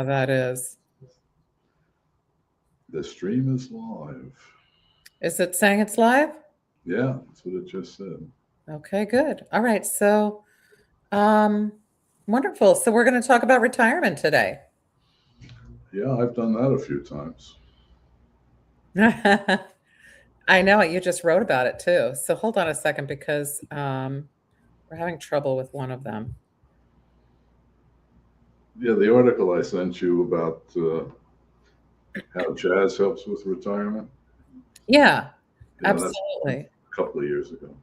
That is. The stream is live. Is it saying it's live? Yeah, that's what it just said. Okay, good. All right. So, um, wonderful. So we're going to talk about retirement today. Yeah, I've done that a few times. I know it. You just wrote about it too. So hold on a second because we're having trouble with one of them. Yeah, the article I sent you about how jazz helps with retirement. Yeah, Yeah, that's absolutely. a couple of years ago.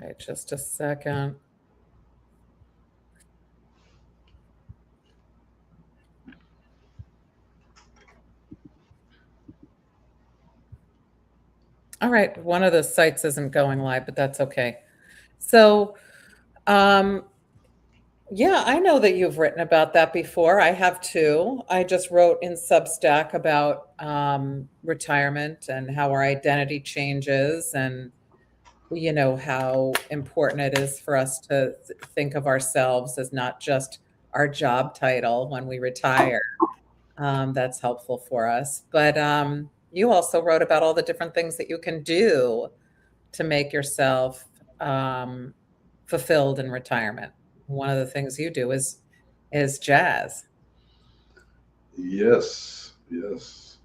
Okay, just a second. All right, one of the sites isn't going live, but that's okay. So, um, yeah, I know that you've written about that before. I have too. I just wrote in Substack about retirement and how our identity changes and how important it is for us to think of ourselves as not just our job title when we retire. That's helpful for us. But you also wrote about all the different things that you can do to make yourself um, fulfilled in retirement. One of the things you do is jazz. Yes, yes.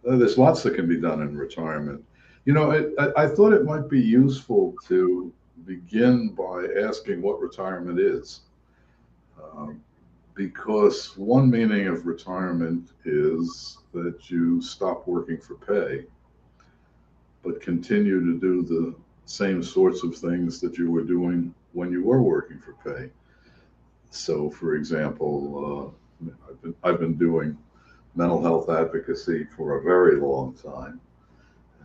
There's lots that can be done in retirement. You know, I thought it might be useful to begin by asking what retirement is. Um, because one meaning of retirement is that you stop working for pay, but continue to do the same sorts of things that you were doing when you were working for pay. So, for example, I've been doing mental health advocacy for a very long time.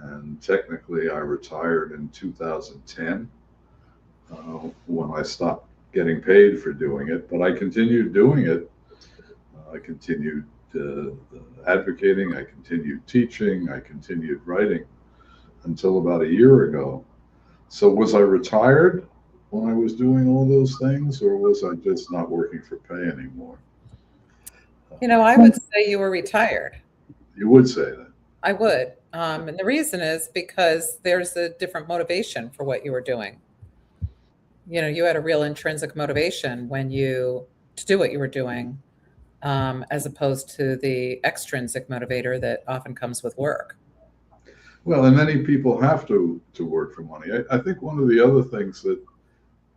And technically, I retired in 2010 when I stopped getting paid for doing it, but I continued doing it. I continued advocating, I continued teaching, I continued writing until about a year ago. So, was I retired when I was doing all those things, or was I just not working for pay anymore? I would say you were retired. You would say that. I would. And the reason is because there's a different motivation for what you were doing. You had a real intrinsic motivation to do what you were doing, as opposed to the extrinsic motivator that often comes with work. Well, and many people have to work for money. I think one of the other things that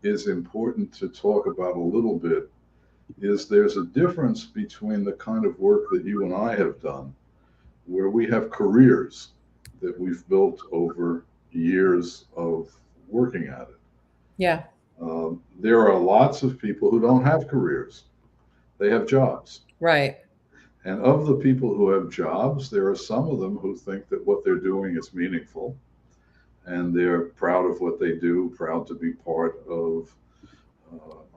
is important to talk about a little bit is there's a difference between the kind of work that you and I have done, where we have careers that we've built over years of working at it. Yeah, There are lots of people who don't have careers, they have jobs. right. And of the people who have jobs, there are some of them who think that what they're doing is meaningful and they're proud of what they do, proud to be part of.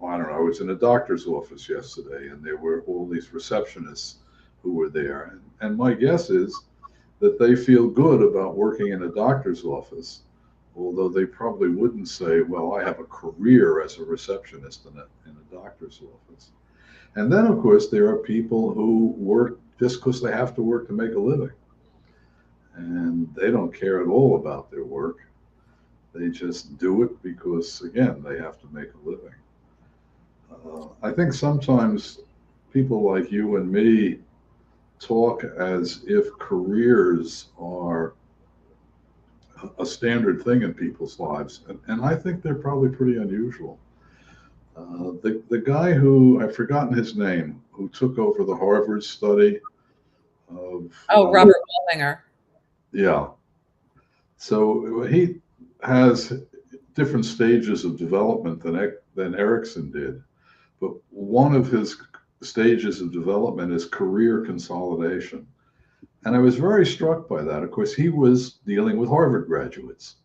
I don't know. I was in a doctor's office yesterday, and there were all these receptionists who were there. And my guess is that they feel good about working in a doctor's office, although they probably wouldn't say, well, I have a career as a receptionist in a doctor's office. And then, of course, there are people who work just because they have to work to make a living. And they don't care at all about their work. They just do it because, again, they have to make a living. I think sometimes people like you and me talk as if careers are a standard thing in people's lives, and I think they're probably pretty unusual. The guy who I've forgotten his name, who took over the Harvard study of Oh, Robert Waldinger. yeah, so he has different stages of development than Erickson did, but one of his stages of development is career consolidation. And I was very struck by that. Of course, he was dealing with Harvard graduates.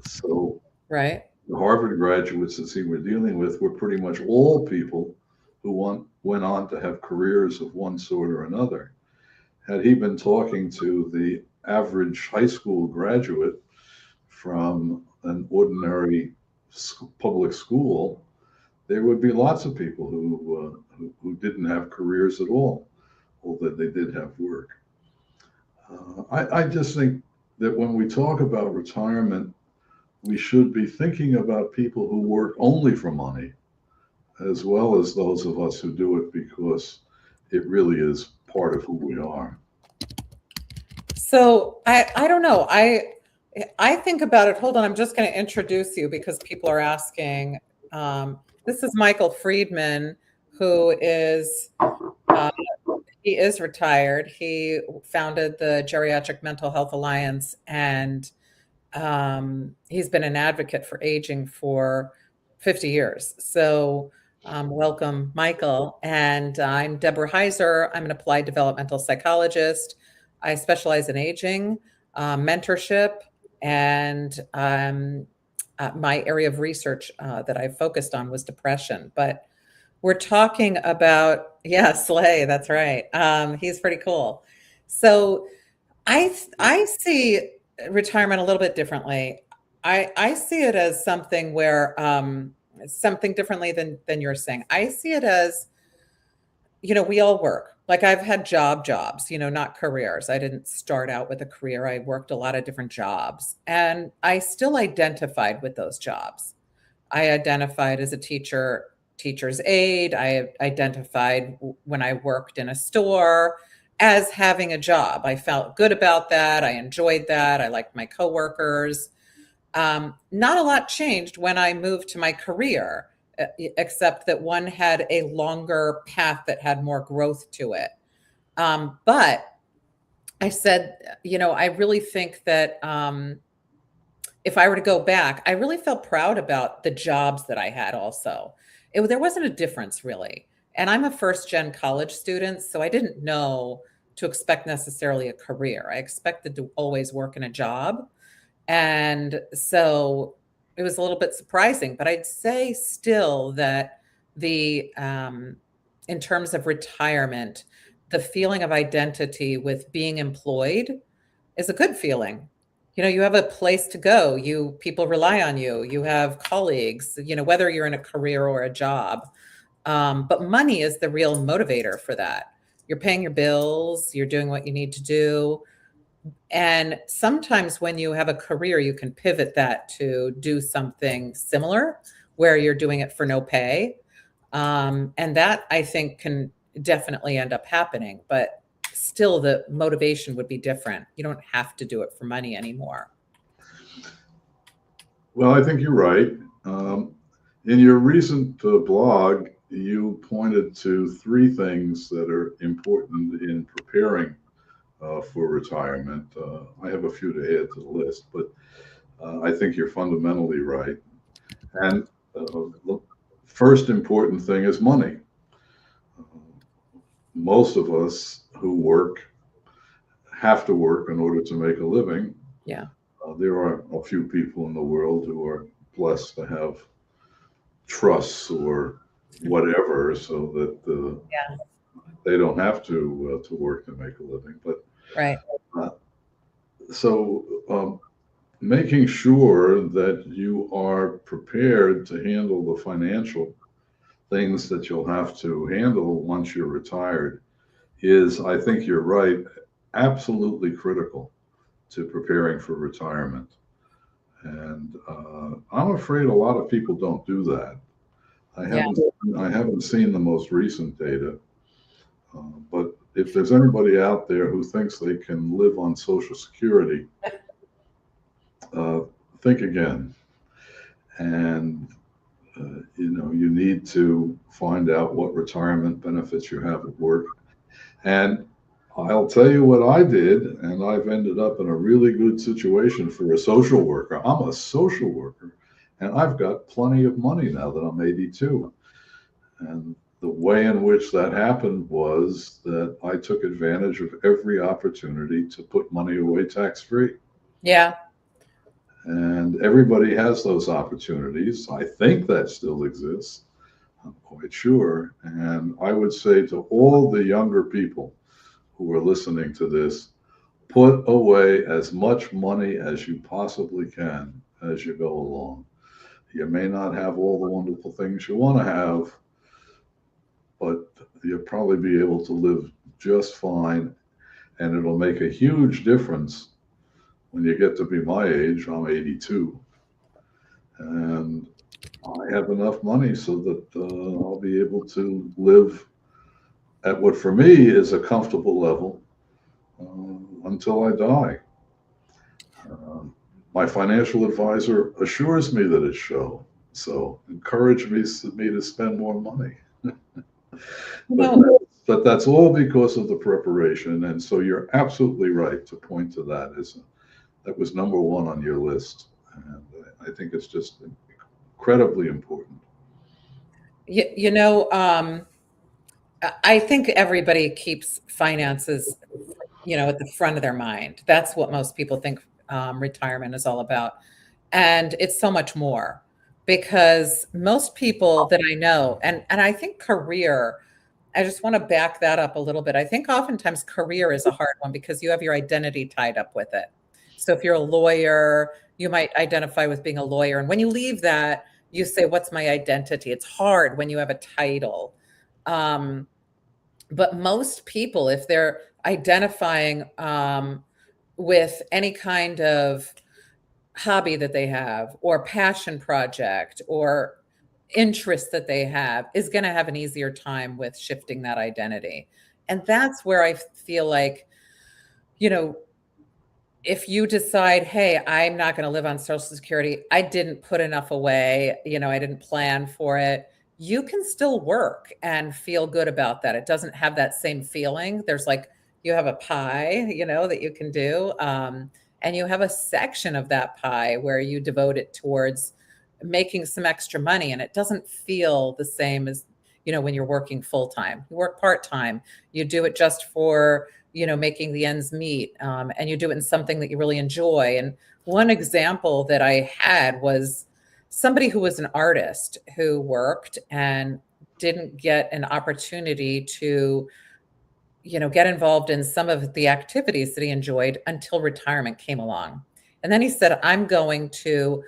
So Right. the Harvard graduates that he were dealing with were pretty much all people who went on to have careers of one sort or another. Had he been talking to the average high school graduate from an ordinary public school, there would be lots of people who didn't have careers at all, although they did have work. I just think that when we talk about retirement, we should be thinking about people who work only for money, as well as those of us who do it because it really is part of who we are. So I don't know. I think about it. Hold on, I'm just going to introduce you because people are asking. This is Michael Friedman, who is he is retired. He founded the Geriatric Mental Health Alliance, and he's been an advocate for aging for 50 years. So welcome, Michael. And I'm Deborah Heiser. I'm an applied developmental psychologist. I specialize in aging, mentorship, and my area of research that I focused on was depression. But we're talking about, yeah, Slay, that's right. He's pretty cool. So I see retirement a little bit differently. I see it as something where something differently than you're saying. I see it as, we all work. Like I've had jobs, not careers. I didn't start out with a career. I worked a lot of different jobs, and I still identified with those jobs. I identified as a teacher's aide. I identified when I worked in a store as having a job. I felt good about that. I enjoyed that. I liked my coworkers. Not a lot changed when I moved to my career, except that one had a longer path that had more growth to it. But I said, I really think that if I were to go back, I really felt proud about the jobs that I had also. There wasn't a difference really. And I'm a first gen college student, so I didn't know to expect necessarily a career. I expected to always work in a job. And so it was a little bit surprising, but I'd say still that in terms of retirement, the feeling of identity with being employed is a good feeling. You have a place to go. People rely on you. You have colleagues, whether you're in a career or a job. But money is the real motivator for that. You're paying your bills, you're doing what you need to do. And sometimes when you have a career, you can pivot that to do something similar where you're doing it for no pay. And that I think can definitely end up happening. But still the motivation would be different. You don't have to do it for money anymore. Well, I think you're right. In your recent blog, you pointed to three things that are important in preparing for retirement. I have a few to add to the list, but I think you're fundamentally right. And the first important thing is money. Most of us who work have to work in order to make a living. Yeah. There are a few people in the world who are blessed to have trusts or whatever, so that they don't have to work to make a living. But right. So making sure that you are prepared to handle the financial things that you'll have to handle once you're retired is, I think you're right, absolutely critical to preparing for retirement. And I'm afraid a lot of people don't do that. I haven't seen the most recent data, but if there's anybody out there who thinks they can live on Social Security, think again. And you need to find out what retirement benefits you have at work. And I'll tell you what I did, and I've ended up in a really good situation for a social worker. I'm a social worker, and I've got plenty of money now that I'm 82. And the way in which that happened was that I took advantage of every opportunity to put money away tax-free. Yeah. And everybody has those opportunities. I think that still exists. I'm quite sure. And I would say to all the younger people who are listening to this, put away as much money as you possibly can as you go along. You may not have all the wonderful things you want to have, but you'll probably be able to live just fine. And it'll make a huge difference when you get to be my age. I'm 82, and I have enough money so that I'll be able to live at what for me is a comfortable level until I die. Um, my financial advisor assures me that it's so encourage me to spend more money. But No, but that's all because of the preparation, and so you're absolutely right to point to that as that was number one on your list, and I think it's just incredibly important. you know, I think everybody keeps finances, at the front of their mind. That's what most people think retirement is all about. And it's so much more because most people that I know, and I think career, I just want to back that up a little bit. I think oftentimes career is a hard one because you have your identity tied up with it. So if you're a lawyer, you might identify with being a lawyer. And when you leave that, you say, what's my identity? It's hard when you have a title. Um, but most people, if they're identifying with any kind of hobby that they have or passion project or interest that they have, is going to have an easier time with shifting that identity. And that's where I feel like, you know, if you decide, hey, I'm not going to live on Social Security, I didn't put enough away, I didn't plan for it, you can still work and feel good about that. It doesn't have that same feeling. There's like, you have a pie, that you can do. And you have a section of that pie where you devote it towards making some extra money. And it doesn't feel the same as, when you're working full time. You work part time, you do it just for, making the ends meet. And you do it in something that you really enjoy. And one example that I had was somebody who was an artist who worked and didn't get an opportunity to, get involved in some of the activities that he enjoyed until retirement came along. And then he said, I'm going to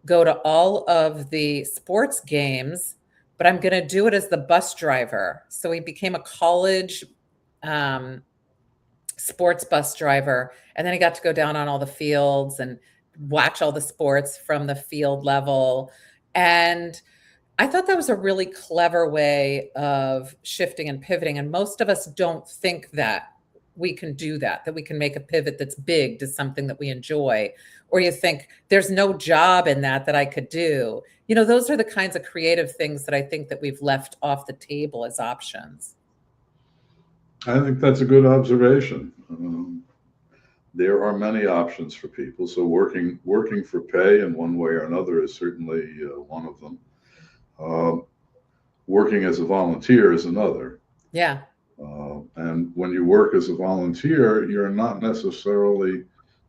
go to all of the sports games, but I'm going to do it as the bus driver. So he became a college um, sports bus driver. And then he got to go down on all the fields and watch all the sports from the field level. And I thought that was a really clever way of shifting and pivoting. And most of us don't think that we can do that, that we can make a pivot that's big to something that we enjoy. Or you think there's no job in that I could do. Those are the kinds of creative things that I think that we've left off the table as options. I think that's a good observation. There are many options for people, so working for pay in one way or another is certainly one of them. Working as a volunteer is another. Yeah. And when you work as a volunteer, you're not necessarily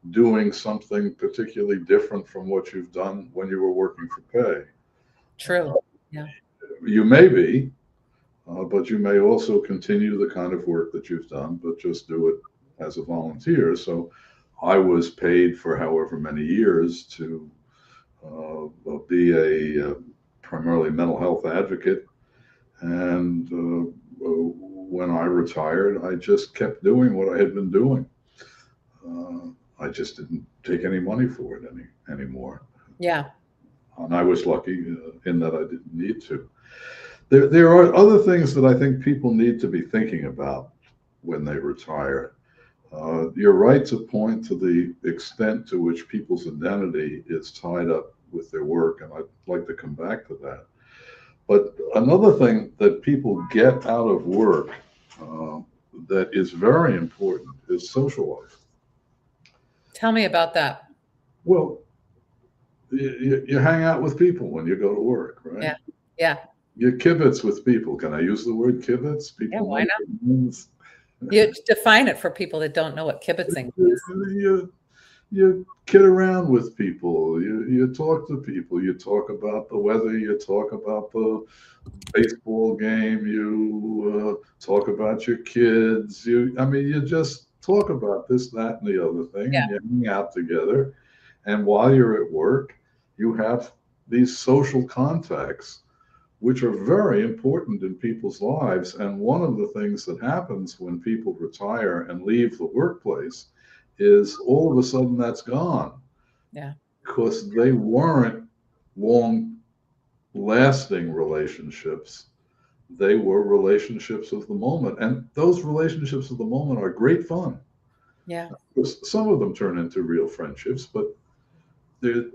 doing something particularly different from what you've done when you were working for pay. True. Yeah. You may be, but you may also continue the kind of work that you've done, but just do it as a volunteer. So I was paid for however many years to be a primarily mental health advocate. And when I retired, I just kept doing what I had been doing. I just didn't take any money for it anymore. Yeah. And I was lucky in that I didn't need to. There are other things that I think people need to be thinking about when they retire. You're right to point to the extent to which people's identity is tied up with their work, and I'd like to come back to that. But another thing that people get out of work that is very important is social life. Tell me about that. Well, you hang out with people when you go to work, right? Yeah. Yeah. You kibitz with people. Can I use the word kibitz? People Yeah, why not? You define it for people that don't know what kibitzing is. You kid around with people. You talk to people. You talk about the weather. You talk about the baseball game. You talk about your kids. You just talk about this, that, and the other thing. Yeah. And you hang out together. And while you're at work, you have these social contacts, which are very important in people's lives. And one of the things that happens when people retire and leave the workplace is all of a sudden that's gone Yeah. because they weren't long lasting relationships. They were relationships of the moment. And those relationships of the moment are great fun. Yeah. Some of them turn into real friendships, but there,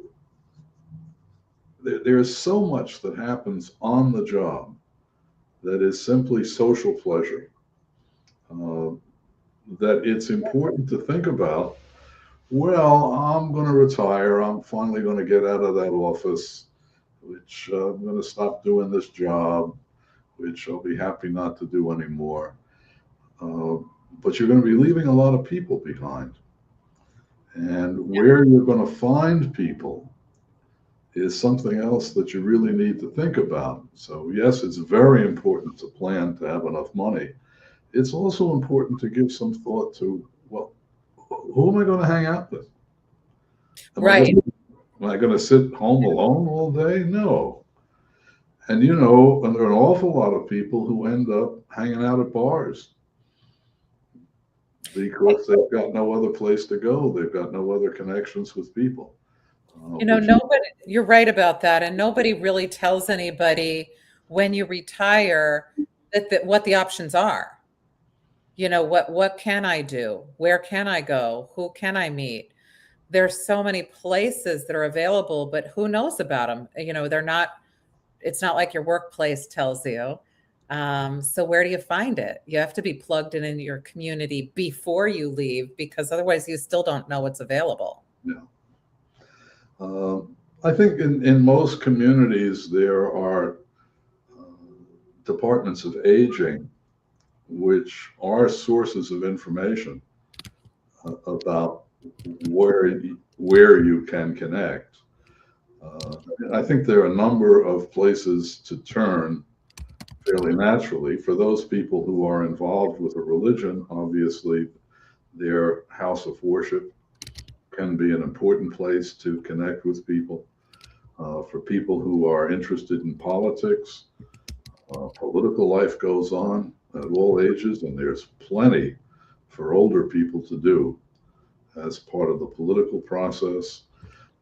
there's so much that happens on the job that is simply social pleasure, uh, that it's important to think about. Well, I'm going to retire. I'm finally going to get out of that office, which I'm going to stop doing this job, which I'll be happy not to do anymore. Uh, but you're going to be leaving a lot of people behind. And where you're going to find people is something else that you really need to think about. So, yes, it's very important to plan to have enough money. It's also important to give some thought to, well, who am I going to hang out with? Right. Am I going to sit home alone all day? No. And you know, and there are an awful lot of people who end up hanging out at bars because they've got no other place to go. They've got no other connections with people. Which Nobody, you're right about that. And nobody really tells anybody when you retire that what the options are. What can I do? Where can I go? Who can I meet? There's so many places that are available, but who knows about them? They're not, it's not like your workplace tells you. So where do you find it? You have to be plugged in your community before you leave, because otherwise you still don't know what's available. yeah. I think in most communities there are departments of aging which are sources of information about where you can connect. I think there are a number of places to turn fairly naturally for those people who are involved with a religion. Obviously, their house of worship can be an important place to connect with people. For people who are interested in politics, political life goes on at all ages, and there's plenty for older people to do as part of the political process.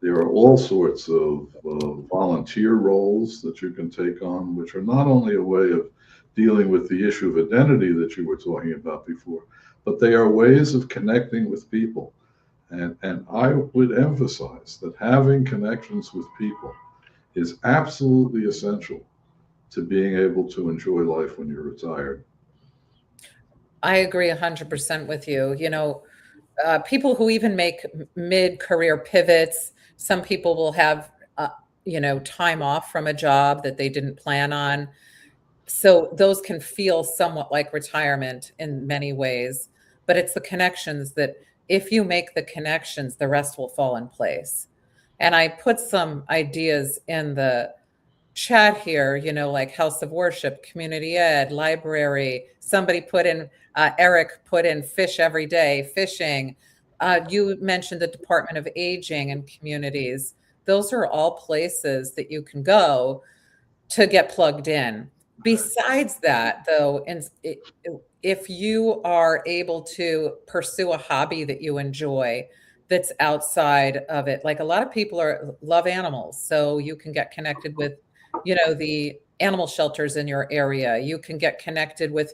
There are all sorts of volunteer roles that you can take on, which are not only a way of dealing with the issue of identity that you were talking about before, but they are ways of connecting with people. And I would emphasize that having connections with people is absolutely essential to being able to enjoy life when you're retired. I agree 100% with you. People who even make mid-career pivots, some people will have, time off from a job that they didn't plan on. So those can feel somewhat like retirement in many ways, but it's the connections that if you make the connections, the rest will fall in place. And I put some ideas in the chat here, like house of worship, community ed, library. Somebody put in, Eric put in fish every day, fishing. You mentioned the Department of Aging and communities. Those are all places that you can go to get plugged in. Besides that, though, and if you are able to pursue a hobby that you enjoy that's outside of it, like a lot of people love animals, so you can get connected with, the animal shelters in your area. You can get connected with,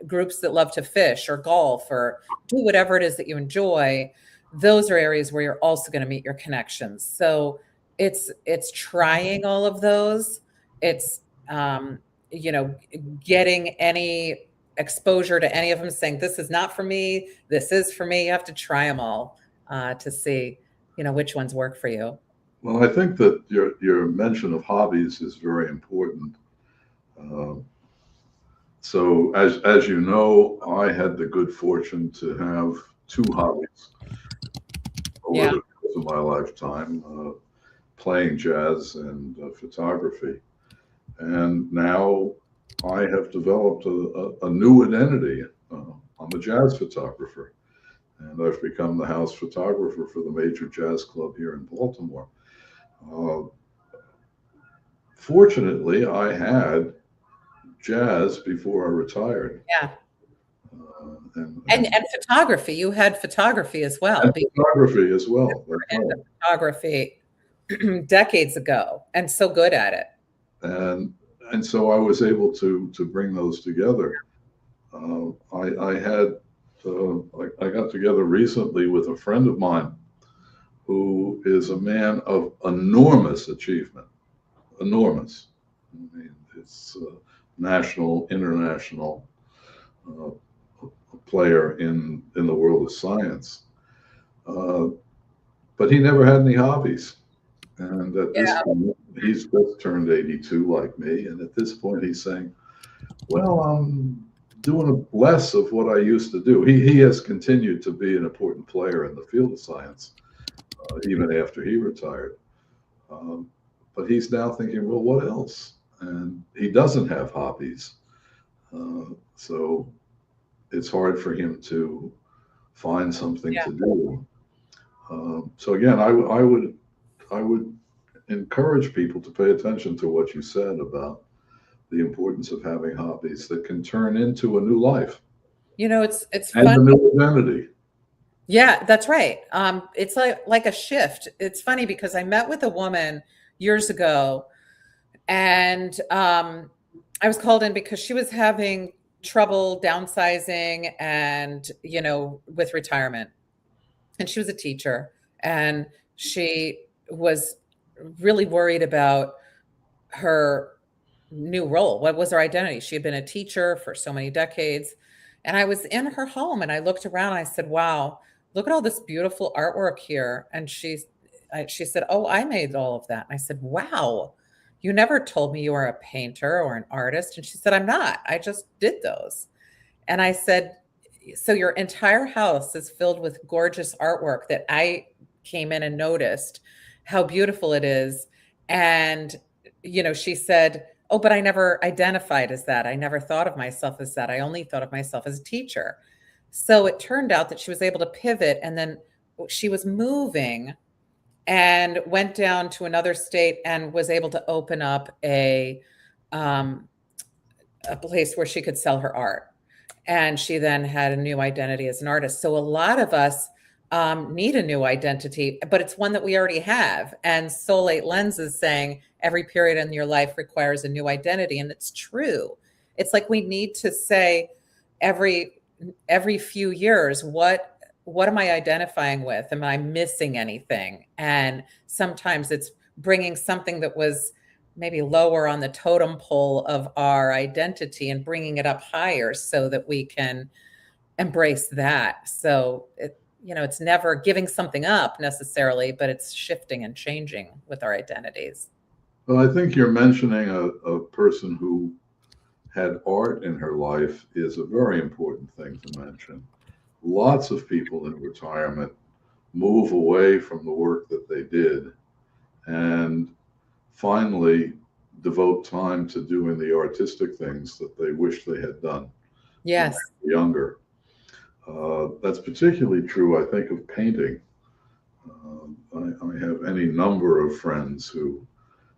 groups that love to fish or golf or do whatever it is that you enjoy. Those are areas where you're also going to meet your connections. So it's trying all of those. It's you know getting any exposure to any of them, saying this is not for me, this is for me. You have to try them all to see which ones work for you. Well, I think that your mention of hobbies is very important. Uh, so, as you know, I had the good fortune to have two hobbies over Yeah. the course of my lifetime: playing jazz and photography. And now I have developed a new identity. I'm a jazz photographer, and I've become the house photographer for the major jazz club here in Baltimore. Uh, fortunately, I had jazz before I retired. Yeah. And, And photography, you had photography as well, and because photography as you well. were That's into right. photography decades ago and so good at it. And and so I was able to bring those together. I had I got together recently with a friend of mine who is a man of enormous achievement, enormous. I mean, it's national, international uh, player in the world of science. Uh, but he never had any hobbies. And at this Yeah. point, he's just turned 82 like me. And at this point, he's saying, well, I'm doing less of what I used to do. He has continued to be an important player in the field of science, even after he retired. Um, but he's now thinking, well, what else? And he doesn't have hobbies. So it's hard for him to find something Yeah. to do. So again, I would encourage people to pay attention to what you said about the importance of having hobbies that can turn into a new life It's and funny. a new identity. Yeah, that's right. It's like a shift. It's funny because I met with a woman years ago, and I was called in because she was having trouble downsizing and with retirement. And she was a teacher, and she was really worried about her new role. What was her identity? She had been a teacher for so many decades. And I was in her home and I looked around and I said, wow, look at all this beautiful artwork here. And she said, oh, I made all of that. And I said, wow, you never told me you were a painter or an artist. And she said, I'm not. I just did those. And I said, so your entire house is filled with gorgeous artwork that I came in and noticed how beautiful it is. And, she said, oh, but I never identified as that. I never thought of myself as that. I only thought of myself as a teacher. So it turned out that she was able to pivot. And then she was moving and went down to another state and was able to open up um, a place where she could sell her art. And she then had a new identity as an artist. So a lot of us need a new identity, but it's one that we already have. And Soul 8 Lens is saying every period in your life requires a new identity. And it's true. It's like we need to say every few years, what am I identifying with? Am I missing anything? And sometimes it's bringing something that was maybe lower on the totem pole of our identity and bringing it up higher so that we can embrace that. So it's never giving something up necessarily, but it's shifting and changing with our identities. Well, I think you're mentioning a person who had art in her life is a very important thing to mention. Lots of people in retirement move away from the work that they did and finally devote time to doing the artistic things that they wish they had done when Yes. they were younger. That's particularly true, I think, of painting. I have any number of friends who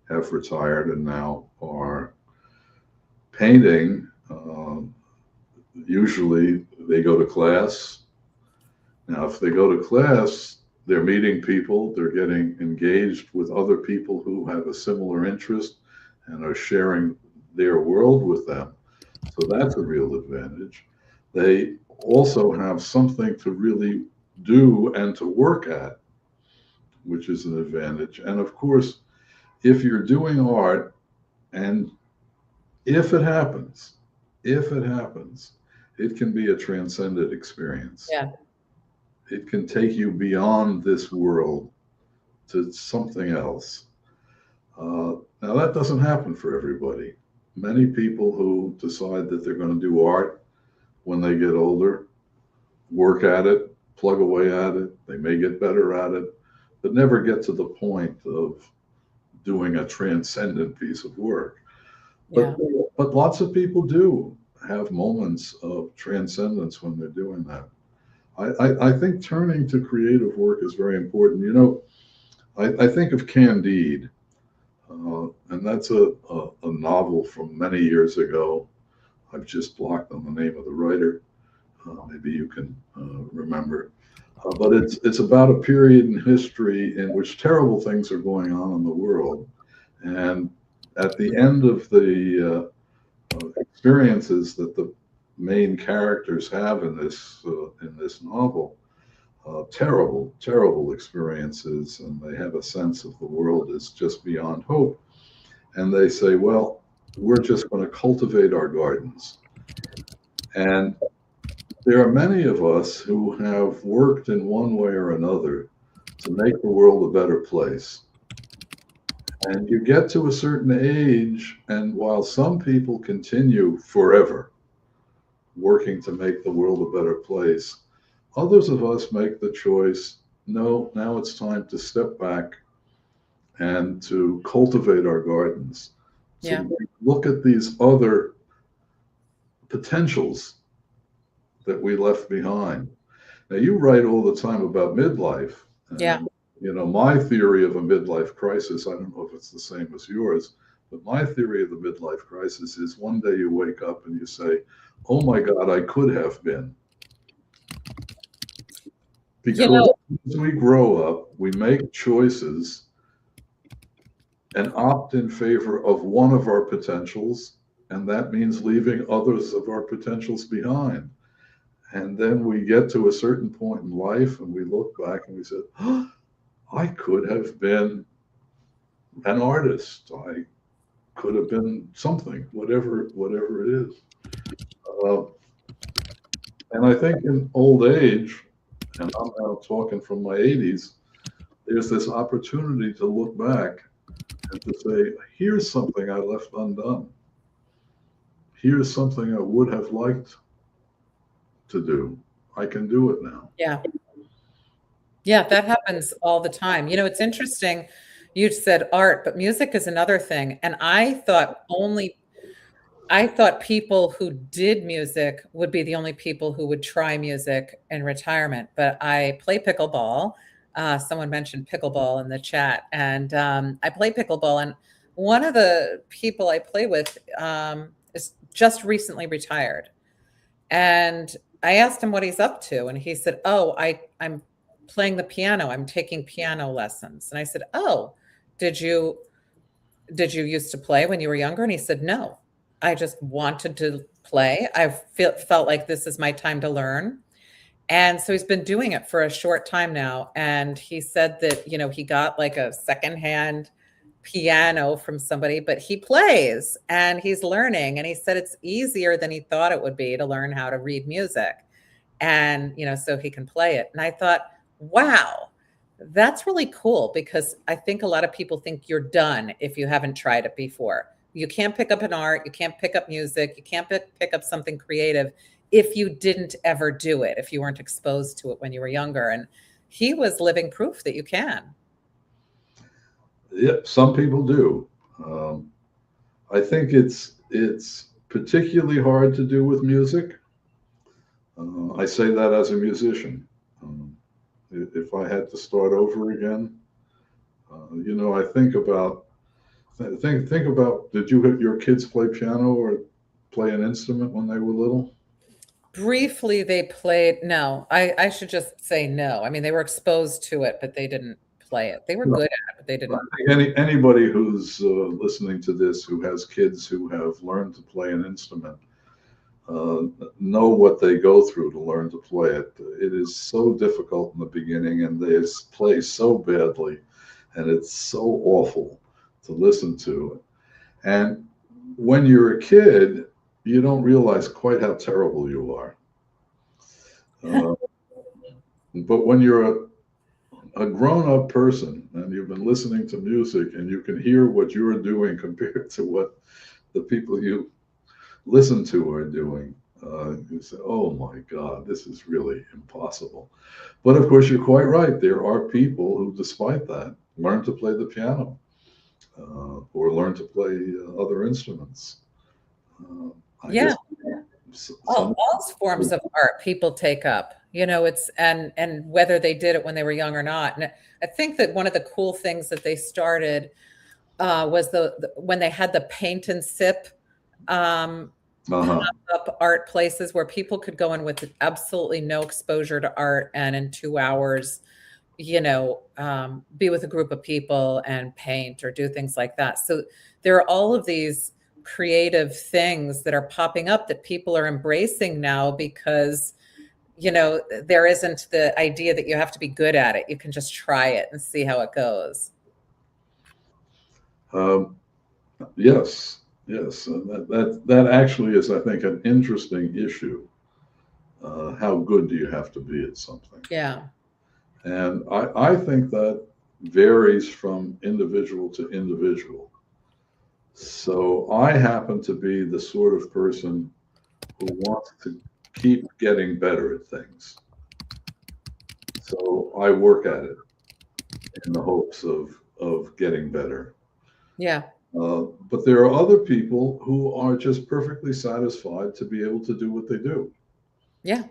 have retired and now are painting. Usually they go to class. Now, if they go to class, they're meeting people, they're getting engaged with other people who have a similar interest and are sharing their world with them. So that's a real advantage. They also have something to really do and to work at, which is an advantage. And of course, if you're doing art and if it happens, if it happens, it can be a transcendent experience. Yeah. It can take you beyond this world to something else. Now, that doesn't happen for everybody. Many people who decide that they're going to do art when they get older work at it, plug away at it, they may get better at it, but never get to the point of doing a transcendent piece of work. Yeah. But lots of people do have moments of transcendence when they're doing that. I think turning to creative work is very important. I think of Candide. And that's a novel from many years ago. I've just blocked on the name of the writer. Maybe you can remember. But it's about a period in history in which terrible things are going on in the world. And at the end of the experiences that the main characters have in this novel, terrible, terrible experiences, and they have a sense of the world is just beyond hope. And they say, well, we're just going to cultivate our gardens. And there are many of us who have worked in one way or another to make the world a better place. And you get to a certain age, and while some people continue forever working to make the world a better place, others of us make the choice, no, now it's time to step back and to cultivate our gardens, Yeah. to look at these other potentials that we left behind. Now, you write all the time about midlife. Yeah. My theory of a midlife crisis, I don't know if it's the same as yours, but my theory of the midlife crisis is one day you wake up and you say, oh my God, I could have been. Because as we grow up, we make choices and opt in favor of one of our potentials, and that means leaving others of our potentials behind. And then we get to a certain point in life and we look back and we say, oh, I could have been an artist. I could have been something, whatever it is. Uh, and I think in old age, and I'm now talking from my 80s, there's this opportunity to look back and to say, here's something I left undone. Here's something I would have liked to do. I can do it now. Yeah. Yeah, that happens all the time. It's interesting. You said art, but music is another thing. And I thought people who did music would be the only people who would try music in retirement. But I play pickleball. Someone mentioned pickleball in the chat, and I play pickleball. And one of the people I play with is just recently retired. And I asked him what he's up to, and he said, "Oh, I'm playing the piano. I'm taking piano lessons." And I said, "Oh, did you used to play when you were younger?" And he said, "No, I just wanted to play. Felt like this is my time to learn." And so he's been doing it for a short time now. And he said that, he got like a secondhand piano from somebody, but he plays and he's learning. And he said it's easier than he thought it would be to learn how to read music. And, so he can play it. And I thought, wow, that's really cool, because I think a lot of people think you're done if you haven't tried it before. You can't pick up an art, you can't pick up music, you can't pick up something creative if you didn't ever do it, if you weren't exposed to it when you were younger. And he was living proof that you can. Yep, some people do. I think it's particularly hard to do with music. I say that as a musician. If I had to start over again, I think about did your kids play piano or play an instrument when they were little? Briefly, they played. No, I should just say no. I mean, they were exposed to it, but they didn't play it. They were good at it, but they didn't. Anybody who's listening to this who has kids who have learned to play an instrument know what they go through to learn to play it. It is so difficult in the beginning, and they play so badly, and it's so awful to listen to. And when you're a kid, you don't realize quite how terrible you are. But when you're a grown-up person and you've been listening to music and you can hear what you're doing compared to what the people you listen to are doing, you say, oh my God, this is really impossible. But of course, you're quite right. There are people who, despite that, learn to play the piano or learn to play other instruments. Yeah. All forms of art people take up, it's and whether they did it when they were young or not. And I think that one of the cool things that they started was when they had the paint and sip um, Uh-huh. pop-up art places where people could go in with absolutely no exposure to art and in 2 hours, be with a group of people and paint or do things like that. So there are all of these creative things that are popping up that people are embracing now because, there isn't the idea that you have to be good at it. You can just try it and see how it goes. Um, yes, yes, and that actually is, I think, an interesting issue. How good do you have to be at something? Yeah. And I think that varies from individual to individual. So I happen to be the sort of person who wants to keep getting better at things. So I work at it in the hopes of getting better. Yeah. But there are other people who are just perfectly satisfied to be able to do what they do. Yeah.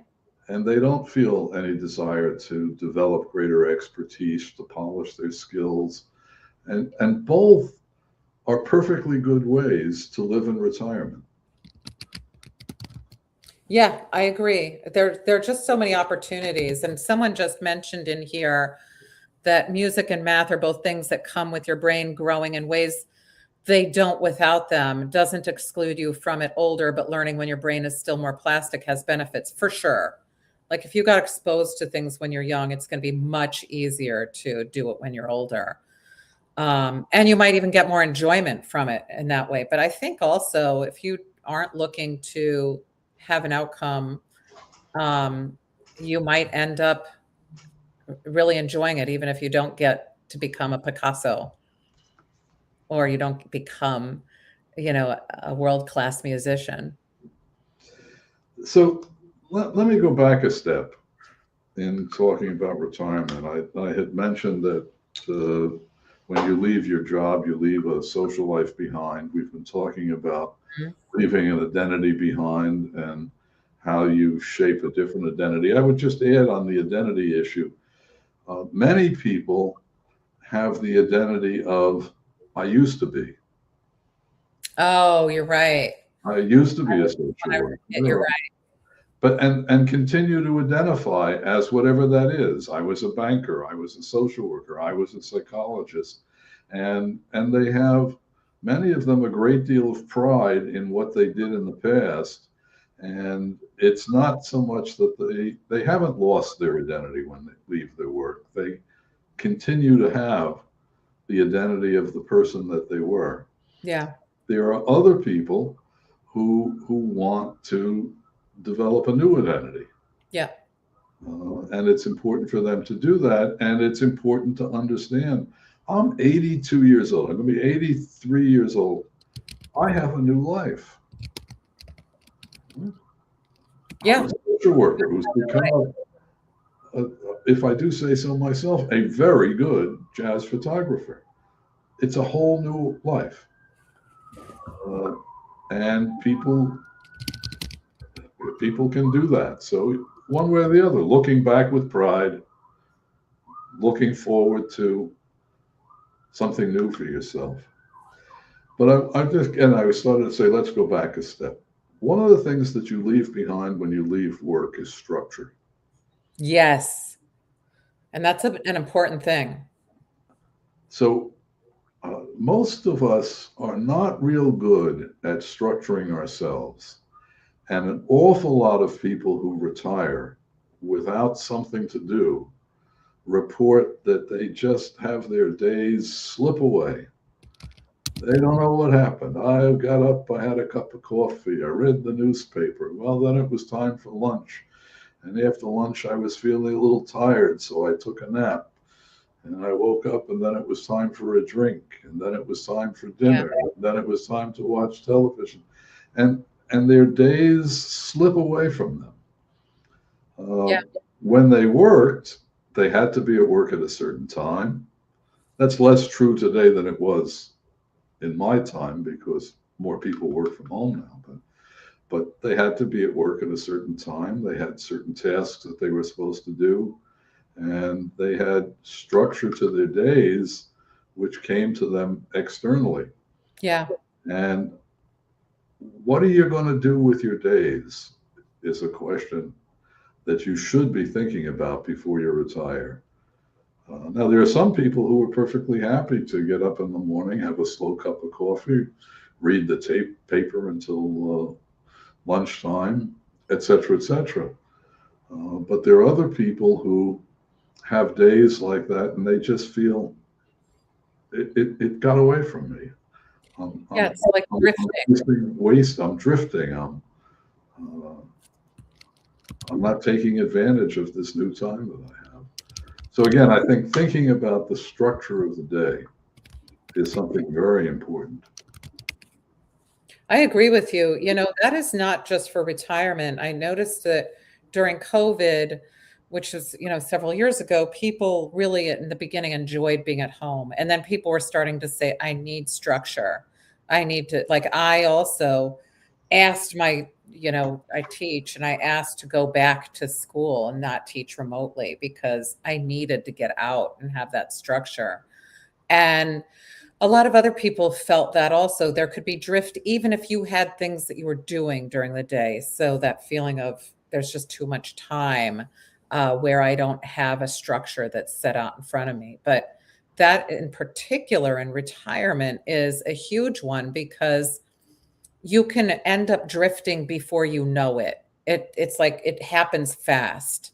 And they don't feel any desire to develop greater expertise, to polish their skills. And both are perfectly good ways to live in retirement. Yeah, I agree. There are just so many opportunities. And someone just mentioned in here that music and math are both things that come with your brain growing in ways they don't without them. It doesn't exclude you from it older, but learning when your brain is still more plastic has benefits for sure. Like if you got exposed to things when you're young, it's going to be much easier to do it when you're older. And you might even get more enjoyment from it in that way. But I think also if you aren't looking to have an outcome, um, you might end up really enjoying it, even if you don't get to become a Picasso or you don't become, a world-class musician. So let me go back a step in talking about retirement. I had mentioned that when you leave your job, you leave a social life behind. We've been talking about Mhm. leaving an identity behind and how you shape a different identity. I would just add on the identity issue. Many people have the identity of I used to be. Oh, you're right. I used to be a social You're worker, right. but and continue to identify as whatever that is. I was a banker. I was a social worker. I was a psychologist, and they have many of them a great deal of pride in what they did in the past. And it's not so much that they haven't lost their identity when they leave their work. They continue to have the identity of the person that they were. Yeah. There are other people who want to develop a new identity. Yeah. And it's important for them to do that. And it's important to understand I'm 82 years old. I'm going to be 83 years old. I have a new life. I'm Yeah. a social worker who's become, a, if I do say so myself, a very good jazz photographer. It's a whole new life. Uh, and people can do that. So one way or the other, looking back with pride, looking forward to something new for yourself. But I just, and I started to say, let's go back a step. One of the things that you leave behind when you leave work is structure. Yes. And that's an important thing. So most of us are not real good at structuring ourselves. And an awful lot of people who retire without something to do report that they just have their days slip away. They don't know what happened. I got up, I had a cup of coffee, I read the newspaper. Well, then it was time for lunch. And after lunch, I was feeling a little tired, so I took a nap. And I woke up, and then it was time for a drink. And then it was time for Yeah. dinner. And then it was time to watch television. And, and their days slip away from them. Yeah. When they worked, they had to be at work at a certain time. That's less true today than it was in my time because more people work from home now. But they had to be at work at a certain time. They had certain tasks that they were supposed to do, and they had structure to their days which came to them externally. Yeah. And what are you going to do with your days is a question that you should be thinking about before you retire. Now, there are some people who are perfectly happy to get up in the morning, have a slow cup of coffee, read the paper until lunchtime, et cetera, et cetera. But there are other people who have days like that and they just feel it got away from me. I'm, Yeah, I'm, it's like I'm drifting. wasting waste. I'm drifting. Uh, I'm not taking advantage of this new time that I have. So again, I think thinking about the structure of the day is something very important. I agree with you. You know, that is not just for retirement. I noticed that during COVID, which was, several years ago, people really in the beginning enjoyed being at home. And then people were starting to say, I need structure. I need to, like, I also asked I teach and I asked to go back to school and not teach remotely because I needed to get out and have that structure. And a lot of other people felt that also there could be drift, even if you had things that you were doing during the day. So that feeling of there's just too much time where I don't have a structure that's set out in front of me. But that in particular in retirement is a huge one because you can end up drifting before you know it. It's like it happens fast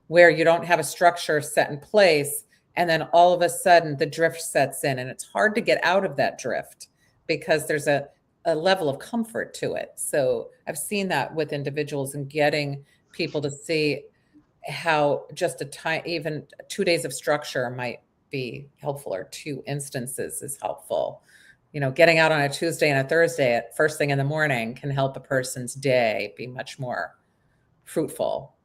where you don't have a structure set in place and then all of a sudden the drift sets in and it's hard to get out of that drift because there's a level of comfort to it. So I've seen that with individuals and getting people to see how just a time, even 2 days of structure might be helpful or two instances is helpful. Getting out on a Tuesday and a Thursday at first thing in the morning can help a person's day be much more fruitful.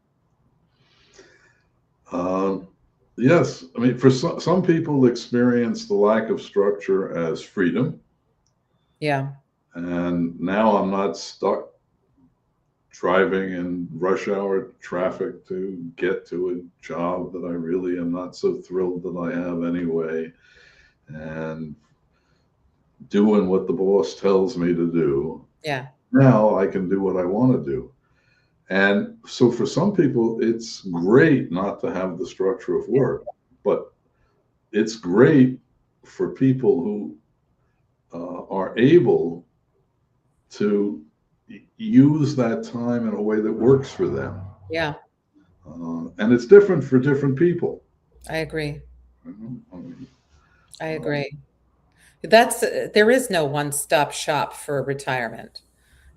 Um, yes, I mean, for some people, experience the lack of structure as freedom. Yeah. And now I'm not stuck driving in rush hour traffic to get to a job that I really am not so thrilled that I have anyway, and doing what the boss tells me to do. Yeah. Now I can do what I want to do. And so for some people, it's great not to have the structure of work, but it's great for people who are able to use that time in a way that works for them. Yeah. And it's different for different people. I agree. You know? I mean, I agree. There is no one-stop shop for retirement.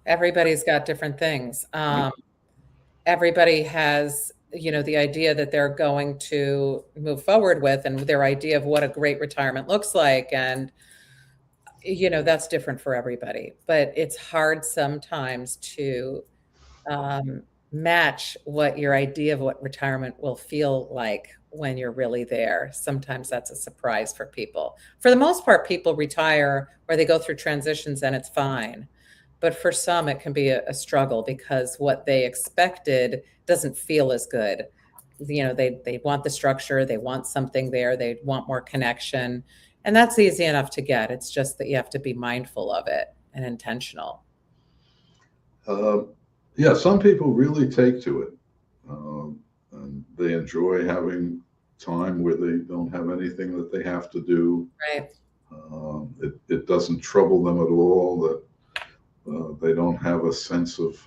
Everybody's got different things. Everybody has, the idea that they're going to move forward with and their idea of what a great retirement looks like. And, that's different for everybody. But it's hard sometimes to match what your idea of what retirement will feel like when you're really there. Sometimes that's a surprise for people. For the most part, people retire or they go through transitions and it's fine. But for some, it can be a struggle because what they expected doesn't feel as good. They want the structure, they want something there, they want more connection. And that's easy enough to get. It's just that you have to be mindful of it and intentional. uh, yeah, some people really take to it. And they enjoy having time where they don't have anything that they have to do. Right. It doesn't trouble them at all that they don't have a sense of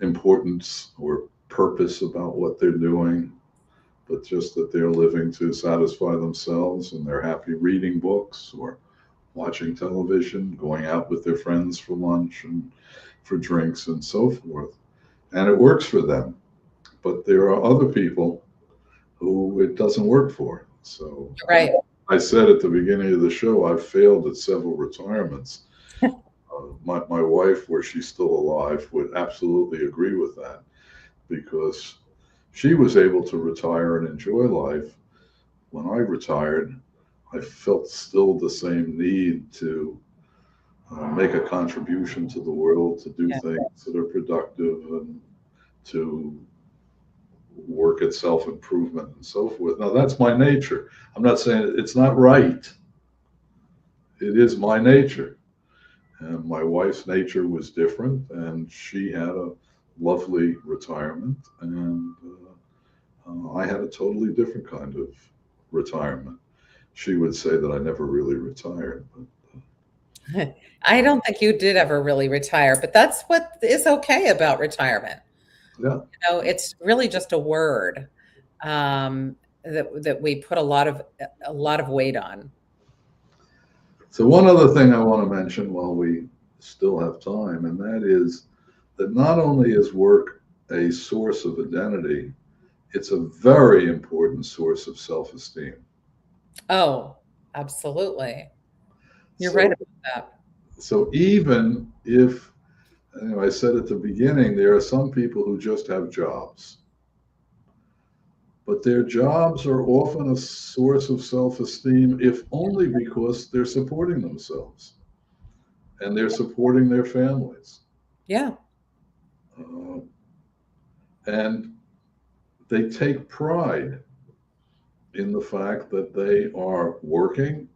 importance or purpose about what they're doing, but just that they're living to satisfy themselves and they're happy reading books or watching television, going out with their friends for lunch and for drinks and so forth. And it works for them. But there are other people who it doesn't work for. So Right. I said at the beginning of the show, I've failed at several retirements. My wife, where she's still alive, would absolutely agree with that because she was able to retire and enjoy life. When I retired, I felt still the same need to make a contribution to the world, to do things that are productive and to work at self-improvement and so forth. Now, that's my nature. I'm not saying it's not right. it is my nature. And my wife's nature was different, and she had a lovely retirement, and I had a totally different kind of retirement. She would say that I never really retired, but I don't think you did ever really retire, but that's what is okay about retirement. yeah. It's really just a word that we put a lot of weight on. So one other thing I want to mention while we still have time, and that is that not only is work a source of identity, it's a very important source of self-esteem. Oh, absolutely. You're right So, about that. so even if, I said at the beginning, there are some people who just have jobs, but their jobs are often a source of self-esteem, if only because they're supporting themselves and they're supporting their families. Yeah. Uh, and they take pride in the fact that they are working,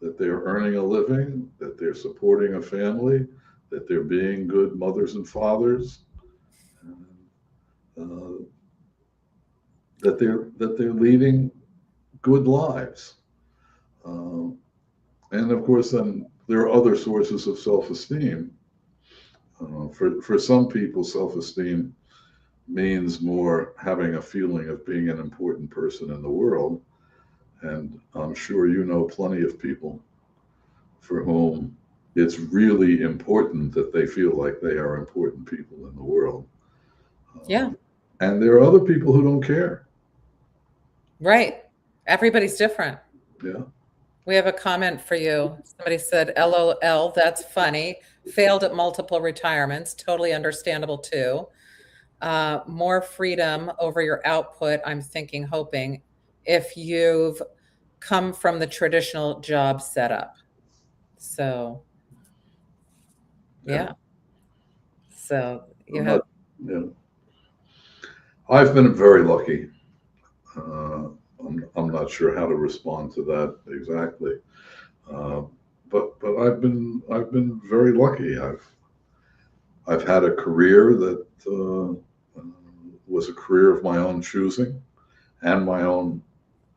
that they're earning a living, that they're supporting a family, that they're being good mothers and fathers, uh, that they're leading good lives. Um, and of course, then there are other sources of self-esteem. For some people, self-esteem means more having a feeling of being an important person in the world. And I'm sure you know plenty of people for whom it's really important that they feel like they are important people in the world. Yeah. And there are other people who don't care. Right. Everybody's different. Yeah. We have a comment for you. Somebody said, LOL, that's funny. Failed at multiple retirements. Totally understandable too. More freedom over your output, I'm thinking, hoping, if you've come from the traditional job setup. So, Yeah. yeah. So you I'm have, not, yeah. I've been very lucky. Uh, I'm not sure how to respond to that exactly. Uh, but I've been very lucky. I've had a career that was a career of my own choosing and my own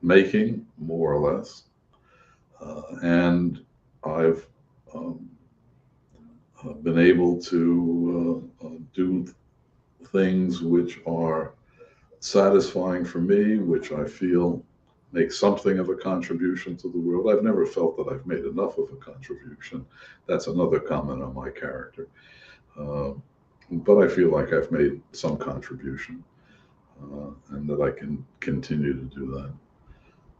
making, more or less. And I've um, been able to do things which are satisfying for me, which I feel make something of a contribution to the world. I've never felt that I've made enough of a contribution. That's another comment on my character. Uh, but I feel like I've made some contribution, and that I can continue to do that.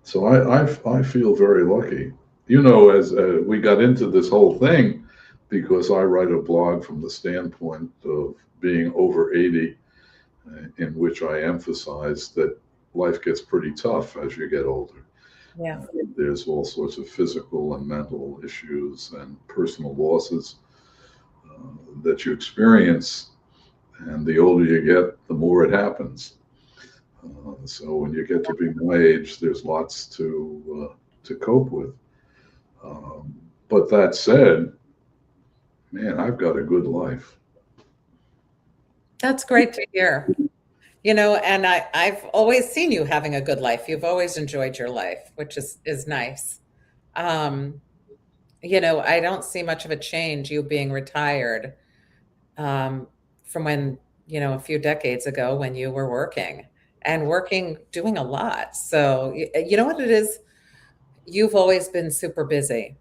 So I feel very lucky. As we got into this whole thing, because I write a blog from the standpoint of being over 80, in which I emphasize that life gets pretty tough as you get older. yeah. There's all sorts of physical and mental issues and personal losses that you experience, and the older you get, the more it happens. So when you get to be my age, there's lots to cope with. But that said, man, I've got a good life. That's great to hear. And I've always seen you having a good life. You've always enjoyed your life, which is nice. Um, I don't see much of a change, you being retired, um, from when, a few decades ago when you were working and working, doing a lot. So, you know what it is? You've always been super busy.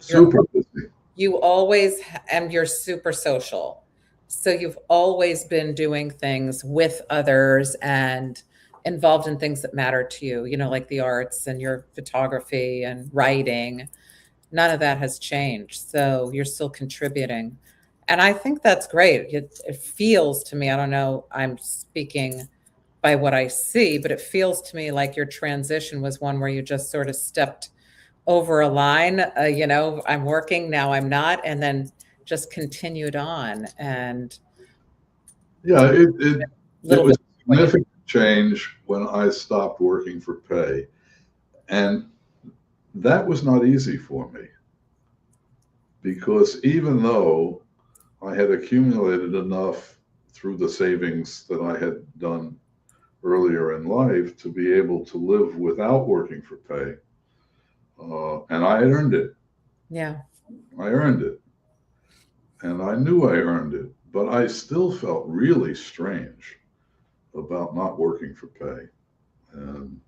You're Super busy. You always and you're super social. So you've always been doing things with others and involved in things that matter to you, like the arts and your photography and writing. None of that has changed. So you're still contributing. And I think that's great. It feels to me, I don't know, I'm speaking by what I see, but it feels to me like your transition was one where you just sort of stepped over a line, I'm working, now I'm not, and then just continued on and Yeah, it little bit was a of joy. significant change when I stopped working for pay. And that was not easy for me. because even though I had accumulated enough through the savings that I had done earlier in life to be able to live without working for pay, and I had earned it. Yeah. I earned it, and I knew I earned it, but I still felt really strange about not working for pay and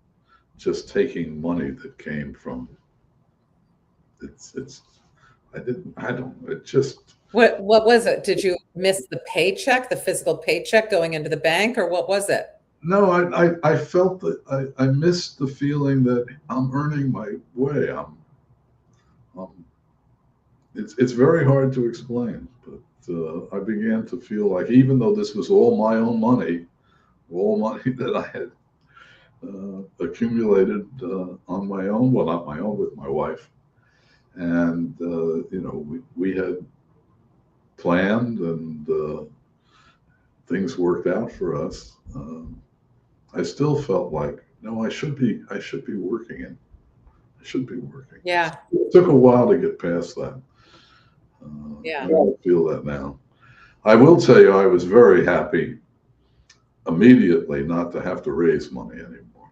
just taking money that came from it's I don't it just What was it? Did you miss the paycheck, the physical paycheck going into the bank, or what was it? no, I felt that I missed the feeling that I'm earning my way. I'm it's very hard to explain, but I began to feel like even though this was all my own money, all money that I had accumulated on my own, well, not my own, with my wife, and we had planned, and things worked out for us. I still felt like, no, I should be working, and I should be working. Yeah. It took a while to get past that. Yeah. I don't feel that now. I will tell you, I was very happy immediately not to have to raise money anymore.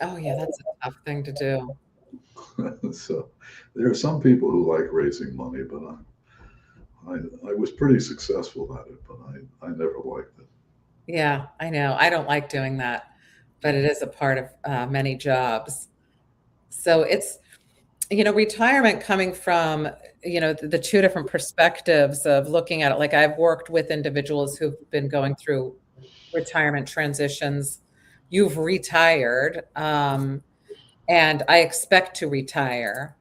Oh, yeah, that's a tough thing to do. So there are some people who like raising money, but I was pretty successful at it, but I never liked it. Yeah, I know. I don't like doing that, but it is a part of many jobs. So it's, retirement coming from, the two different perspectives of looking at it. Like I've worked with individuals who've been going through retirement transitions. You've retired, and I expect to retire.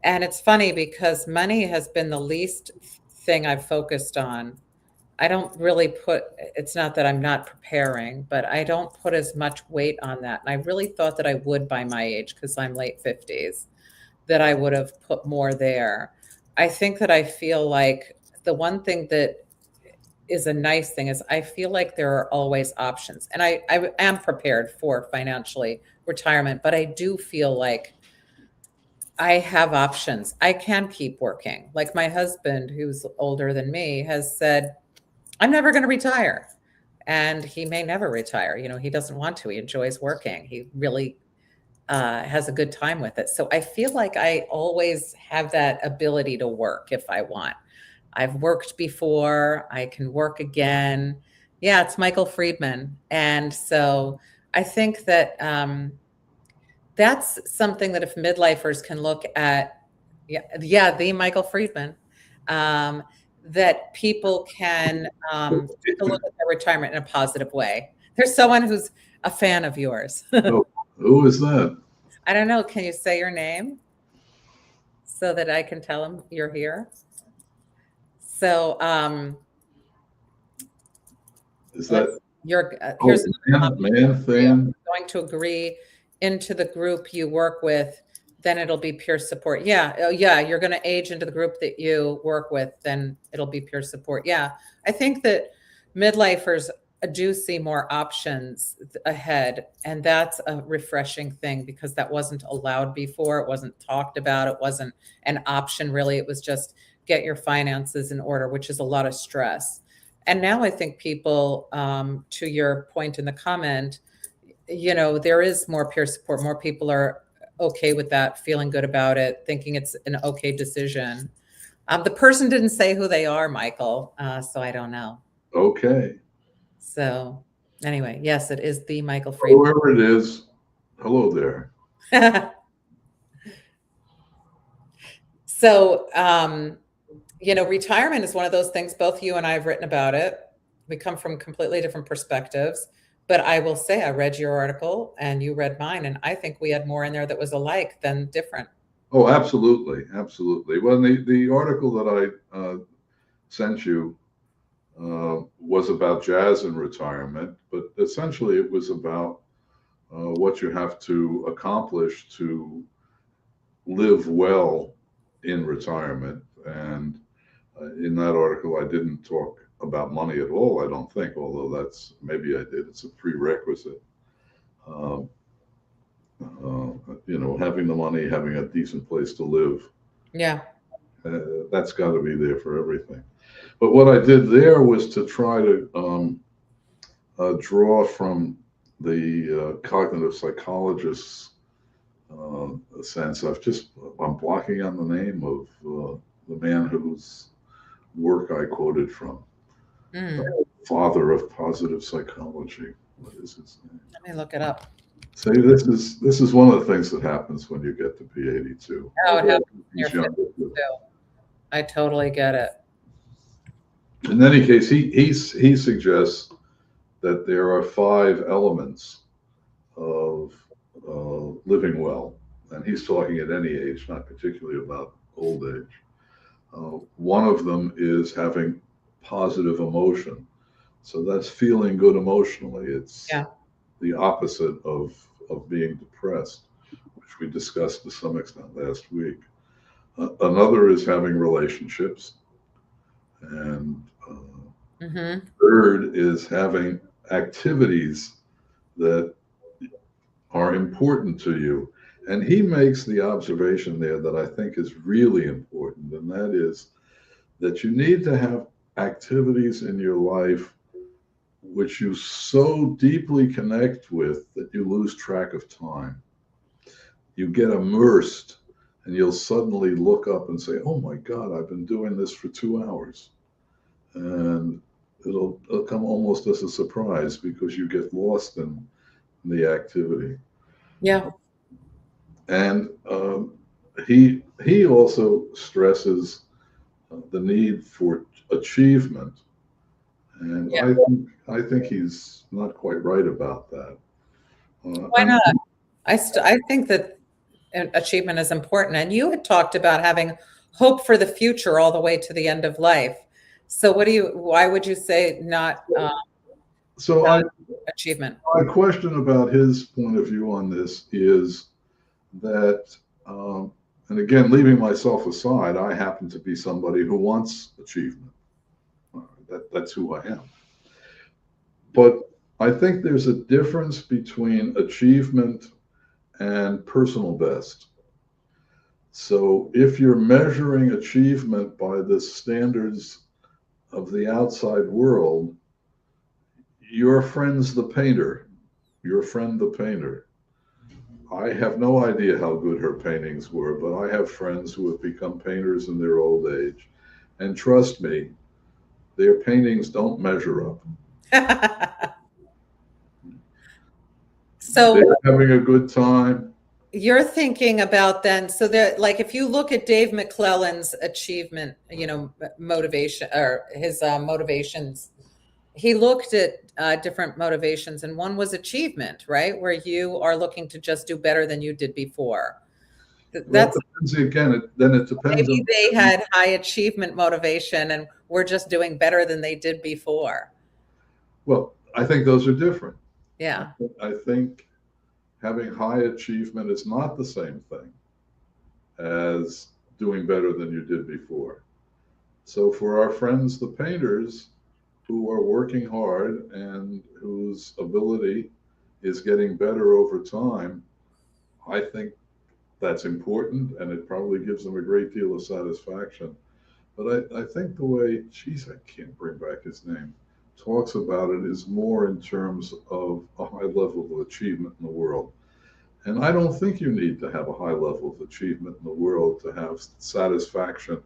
And it's funny because money has been the least thing I've focused on. I don't really put, it's not that I'm not preparing, but I don't put as much weight on that. And I really thought that I would by my age, because I'm late 50s, that I would have put more there. I think that I feel like the one thing that is a nice thing is I feel like there are always options. And I am prepared for financially retirement, but I do feel like I have options. I can keep working. Like my husband, who's older than me, has said, I'm never going to retire. And he may never retire. He doesn't want to. He enjoys working. He really has a good time with it. So I feel like I always have that ability to work if I want. I've worked before. I can work again. Yeah, it's Michael Friedman. And so I think that that's something that if midlifers can look at, yeah, the Michael Friedman, um, that people can take a look at their retirement in a positive way. There's someone who's a fan of yours. Oh, who is that? I don't know. Can you say your name so that I can tell him you're here? So Is that here's man fan? going to agree into the group you work with, then it'll be peer support. Yeah. Oh, yeah. You're going to age into the group that you work with, then it'll be peer support. Yeah. I think that midlifers do see more options ahead. And that's a refreshing thing because that wasn't allowed before. It wasn't talked about. It wasn't an option, really. It was just get your finances in order, which is a lot of stress. And now I think people, to your point in the comment, there is more peer support. More people are okay with that, feeling good about it, thinking it's an okay decision. The person didn't say who they are, Michael, so I don't know. Okay. So anyway, yes, it is the Michael Friedman. Whoever it is, hello there. So, retirement is one of those things, both you and I have written about it. We come from completely different perspectives. But I will say, I read your article and you read mine, and I think we had more in there that was alike than different. Oh, absolutely, absolutely. Well, the article that I sent you was about jazz and retirement, but essentially it was about what you have to accomplish to live well in retirement. And in that article, I didn't talk about money at all, I don't think, although maybe I did. It's a prerequisite. Um, having the money, having a decent place to live. Yeah. That's got to be there for everything. But what I did there was to try to draw from the cognitive psychologist's sense. I'm blocking on the name of the man whose work I quoted from, Mm, father of positive psychology. What is his name? let me look it up. See, this is one of the things that happens when you get to be 82. Oh, it happens when you're He's 50 younger. too. I totally get it. In any case, he suggests that there are five elements of living well, and he's talking at any age, not particularly about old age. One of them is having positive emotion. So that's feeling good emotionally. It's Yeah. the opposite of being depressed, which we discussed to some extent last week. Another is having relationships. And Mm-hmm. third is having activities that are important to you. And he makes the observation there that I think is really important, and that is that you need to have activities in your life which you so deeply connect with that you lose track of time. You get immersed and you'll suddenly look up and say, oh my God, I've been doing this for 2 hours. And it'll come almost as a surprise because you get lost in the activity. Yeah. And he also stresses the need for achievement, and Yeah. I think he's not quite right about that. Why And not? I think that achievement is important. And you had talked about having hope for the future all the way to the end of life. So why would you say so not achievement? my question about his point of view on this is that, and again, leaving myself aside, I happen to be somebody who wants achievement. That's who I am. But I think there's a difference between achievement and personal best. So if you're measuring achievement by the standards of the outside world, your friend's the painter, your friend the painter. I have no idea how good her paintings were, but I have friends who have become painters in their old age. And trust me, their paintings don't measure up. So They're having a good time. you're thinking about then, so that like if you look at Dave McClellan's achievement, motivation or his motivations, he looked at different motivations, and one was achievement, right? Where you are looking to just do better than you did before. Well, it That's depends again. Then it depends maybe on. they had high achievement motivation and we're just doing better than they did before. Well, I think those are different. Yeah. I think having high achievement is not the same thing as doing better than you did before. So for our friends, the painters, who are working hard and whose ability is getting better over time, I think that's important and it probably gives them a great deal of satisfaction. But I think the way, geez, I can't bring back his name, talks about it is more in terms of a high level of achievement in the world. And I don't think you need to have a high level of achievement in the world to have satisfaction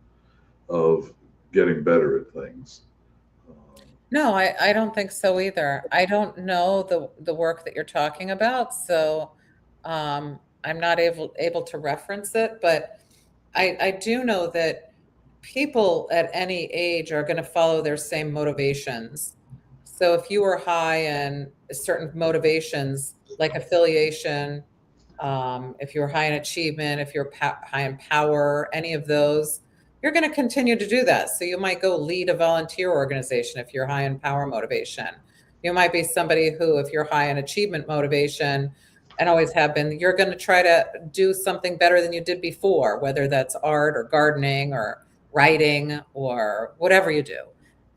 of getting better at things. No, I don't think so either. I don't know the work that you're talking about, so I'm not able to reference it, but I do know that people at any age are going to follow their same motivations. So if you are high in certain motivations like affiliation, if you're high in achievement, if you're high in power, any of those, you're going to continue to do that. So you might go lead a volunteer organization if you're high in power motivation. You might be somebody who, if you're high in achievement motivation and always have been, you're going to try to do something better than you did before, whether that's art or gardening or writing or whatever you do.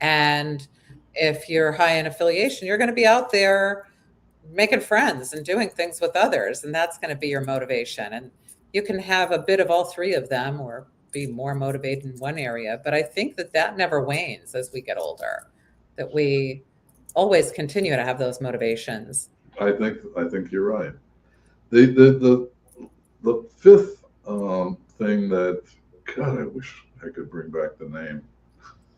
And if you're high in affiliation, you're going to be out there making friends and doing things with others, and that's going to be your motivation. And you can have a bit of all three of them or be more motivated in one area, but I think that that never wanes as we get older, that we always continue to have those motivations. I think you're right. The fifth thing that, God, I wish I could bring back the name.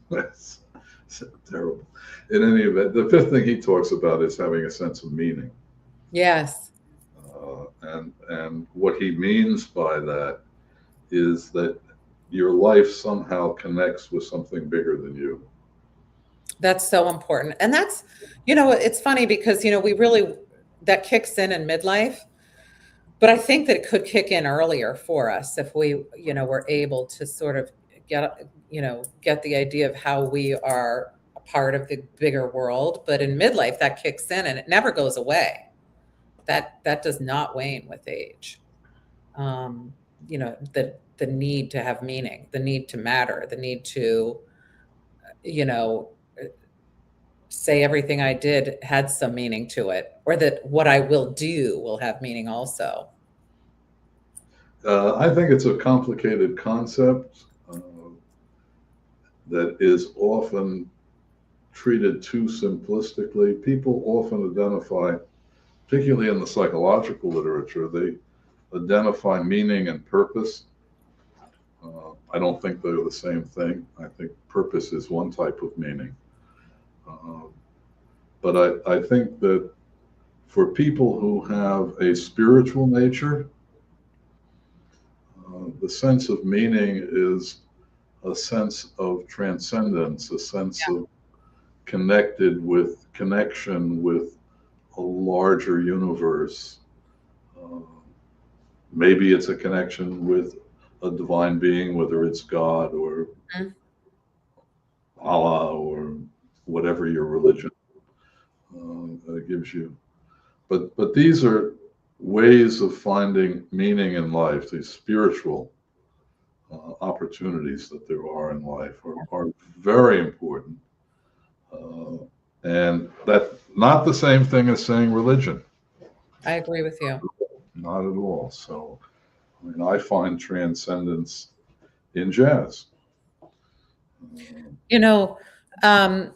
That's so terrible. In any event, the fifth thing he talks about is having a sense of meaning. Yes, And what he means by that is that your life somehow connects with something bigger than you. that's so important. And that's, it's funny because, we really, that kicks in midlife. But I think that it could kick in earlier for us if we, were able to sort of get the idea of how we are a part of the bigger world. But in midlife, that kicks in and it never goes away. That does not wane with age. The need to have meaning, the need to matter, the need to, you know, say everything I did had some meaning to it, or that what I will do will have meaning also. I think it's a complicated concept that is often treated too simplistically. People often identify, particularly in the psychological literature, they identify meaning and purpose. I don't think they're the same thing. I think purpose is one type of meaning. Uh, but I think that for people who have a spiritual nature, the sense of meaning is a sense of transcendence, a sense Yeah. of connection with a larger universe. Uh, Maybe it's a connection with a divine being, whether it's God or Mhm. Allah or whatever your religion gives you. But these are ways of finding meaning in life. These spiritual opportunities that there are in life are very important. Uh, and that's not the same thing as saying religion, I agree with you. not at all. So, I mean, I find transcendence in jazz. You know,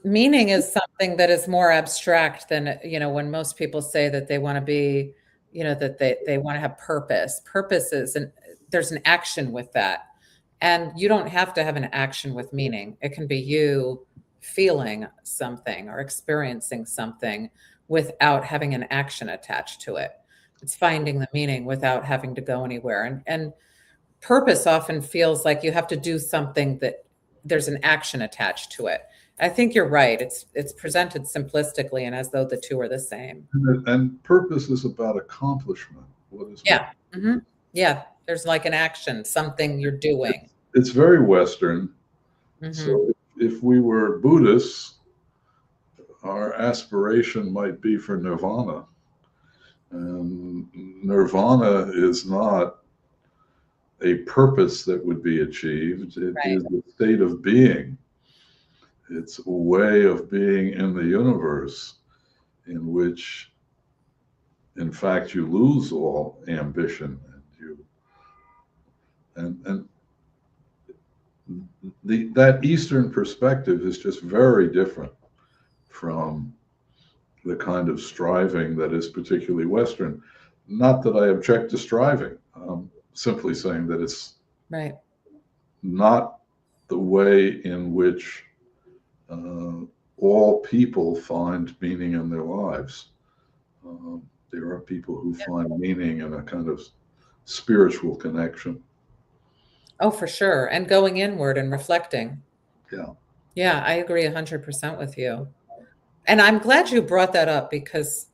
Meaning is something that is more abstract than, when most people say that they want to be, that they want to have purpose. Purpose is, and there's an action with that. And you don't have to have an action with meaning. It can be you feeling something or experiencing something without having an action attached to it. It's finding the meaning without having to go anywhere. And purpose often feels like you have to do something that there's an action attached to it. I think you're right. It's presented simplistically and as though the two are the same. And purpose is about accomplishment. What is Yeah. Hmm. Yeah. There's like an action, something you're doing. it's very Western. Hmm. So if we were Buddhists, our aspiration might be for nirvana. And nirvana is not a purpose that would be achieved. It Right. is a state of being. It's a way of being in the universe in which, in fact, you lose all ambition and that Eastern perspective is just very different from the kind of striving that is particularly Western. Not that I object to striving. I'm simply saying that it's Right. not the way in which uh, all people find meaning in their lives. There are people who find meaning in a kind of spiritual connection. Oh, for sure. And going inward and reflecting. Yeah. Yeah, I agree 100% with you. And I'm glad you brought that up because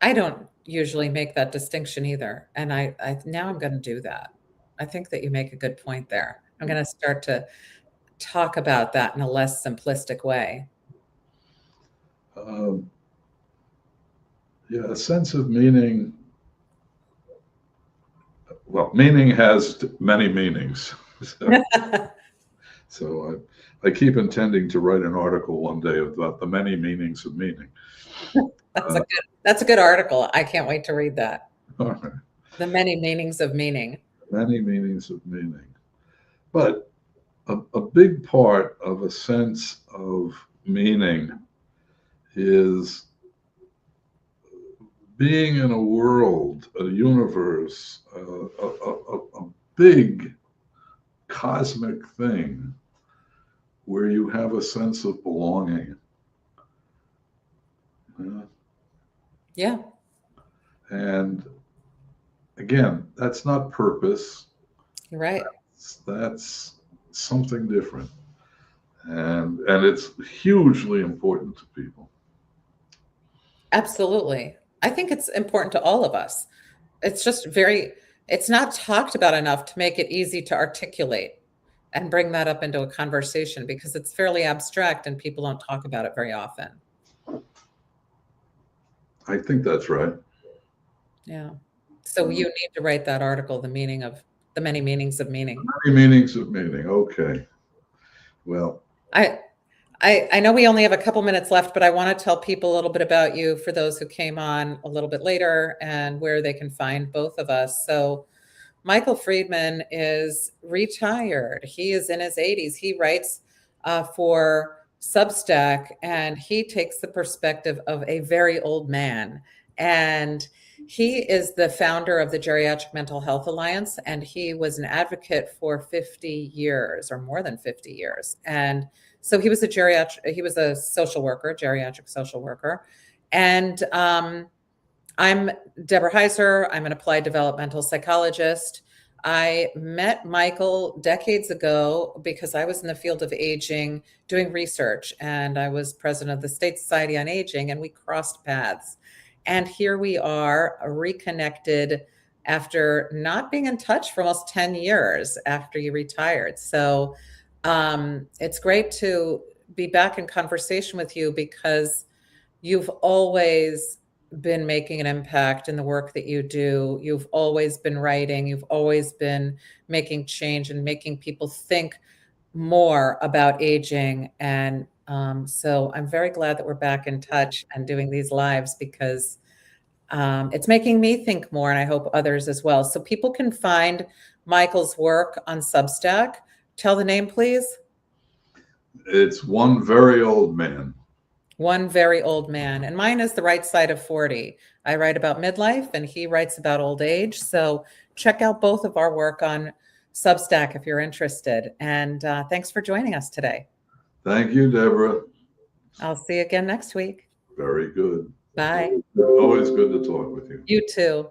I don't usually make that distinction either. And I now I'm going to do that. I think that you make a good point there. I'm going to start to talk about that in a less simplistic way. Um, yeah, a sense of meaning. Well, meaning has many meanings. So I keep intending to write an article one day about the many meanings of meaning. That's a good article. I can't wait to read that. All right. The many meanings of meaning. Many meanings of meaning. But a big part of a sense of meaning is being in a world, a universe, a big cosmic thing where you have a sense of belonging. Yeah. And again, that's not purpose. You're right. That's something different. And it's hugely important to people. Absolutely. I think it's important to all of us. It's just it's not talked about enough to make it easy to articulate and bring that up into a conversation because it's fairly abstract and people don't talk about it very often. I think that's right. Yeah. So you need to write that article, The Many Meanings of Meaning. Many meanings of meaning. Okay. Well, I know we only have a couple minutes left, but I want to tell people a little bit about you for those who came on a little bit later and where they can find both of us. So Michael Friedman is retired. He is in his 80s. He writes for Substack, and he takes the perspective of a very old man. And he is the founder of the Geriatric Mental Health Alliance, and he was an advocate for 50 years or more than 50 years. And so he was a social worker, geriatric social worker. And I'm Deborah Heiser. I'm an applied developmental psychologist. I met Michael decades ago because I was in the field of aging doing research, and I was president of the State Society on Aging, and we crossed paths. And here we are, reconnected after not being in touch for almost 10 years after you retired. So it's great to be back in conversation with you because you've always been making an impact in the work that you do. You've always been writing. You've always been making change and making people think more about aging. And so I'm very glad that we're back in touch and doing these lives because it's making me think more, and I hope others as well. So people can find Michael's work on Substack. Tell the name, please. it's One Very Old Man. One Very Old Man. And mine is The Right Side of 40. I write about midlife and he writes about old age. So check out both of our work on Substack if you're interested. And thanks for joining us today. Thank you, Deborah. I'll see you again next week. Very good. Bye. Always good to talk with you. You too.